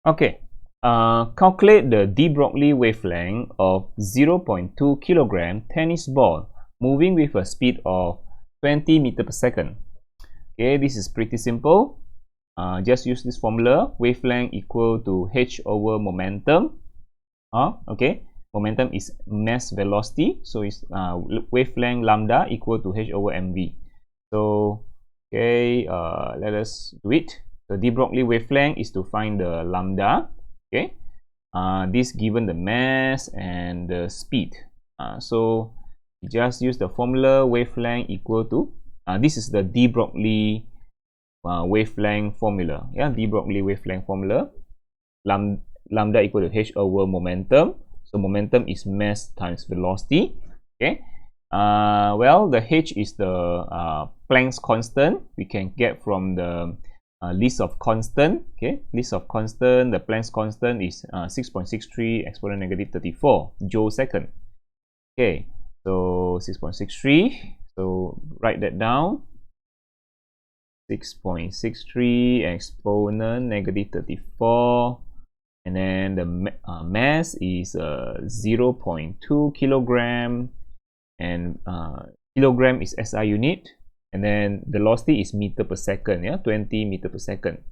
Okay, calculate the de Broglie wavelength of 0.2 kilogram tennis ball moving with a speed of 20 meter per second. Okay, this is pretty simple. Just use this formula: wavelength equal to h over momentum. Okay, momentum is mass velocity, so it's wavelength lambda equal to h over mv. So okay, let us do it. The de Broglie wavelength is to find the lambda. Okay, this given the mass and the speed. So just use the formula wavelength equal to this is the de Broglie wavelength formula. Yeah, de Broglie wavelength formula. Lambda equal to h over momentum. So momentum is mass times velocity. Okay. Well, the h is the Planck's constant. We can get from the list of constant. Okay, list of constant. The Planck's constant is 6.63 exponent negative 34 joule second. Okay, so 6.63. So write that down. 6.63 exponent negative 34, and then the mass is 0.2 kilogram, and kilogram is SI unit, and then velocity is meter per second. Yeah, 20 meter per second.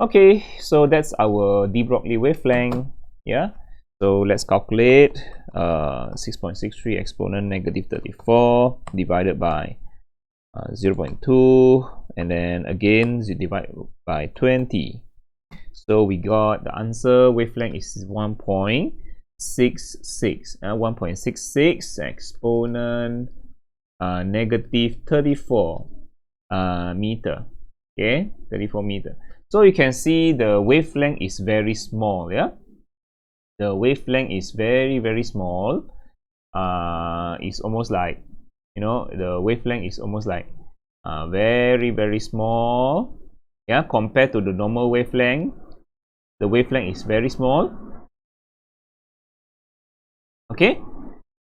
Okay, so that's our de Broglie wavelength. Yeah, so let's calculate 6.63 exponent negative 34 divided by 0.2, and then again divide by 20. So we got the answer. Wavelength is 1.66 exponent negative 34 meter. Okay, 34 meter. So you can see the wavelength is very small. Yeah, the wavelength is very small. It's almost like, you know, the wavelength is almost like very small. Yeah, compared to the normal wavelength, the wavelength is very small. Okay,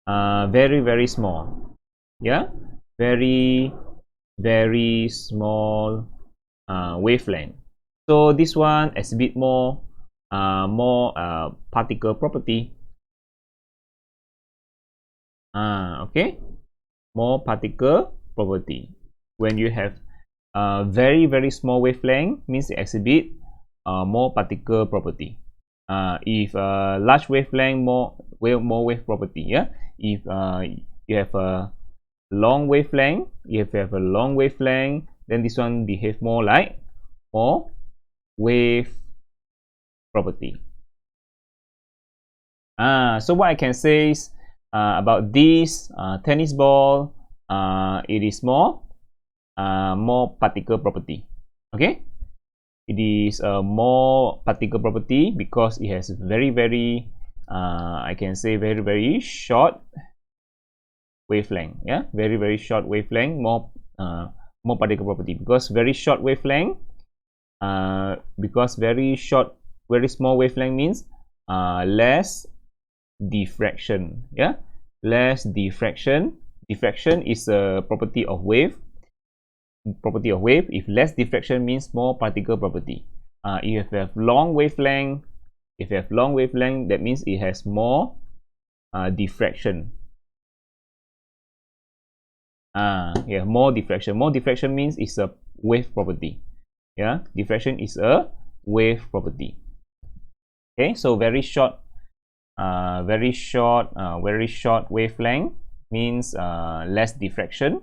very small. Yeah, very small wavelength. So this one is a bit more particle property. Okay, more particle property. When you have very small wavelength, means it exhibit more particle property. If large wavelength, more wave property. Yeah, if you have a long wavelength, then this one behave more like more wave property. So what I can say is about this tennis ball, it is more particle property. Okay, it is a more particle property because it has very I can say very short wavelength. Yeah, very short wavelength, more particle property because very short wavelength. Because very small wavelength means less diffraction. Yeah, less diffraction. Diffraction is a property of wave. If less diffraction means more particle property. If you have long wavelength, that means it has more diffraction. Yeah, more diffraction. More diffraction means it's a wave property. Yeah, diffraction is a wave property. Okay, so very short wavelength means less diffraction.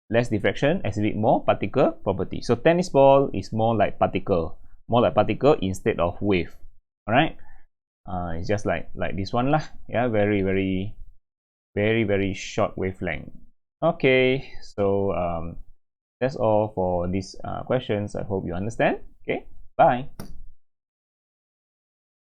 Less diffraction, exhibit more particle property. So tennis ball is more like particle instead of wave. All right, it's just like this one lah. Yeah, very short wavelength. Okay, so that's all for these questions. I hope you understand. Okay, bye.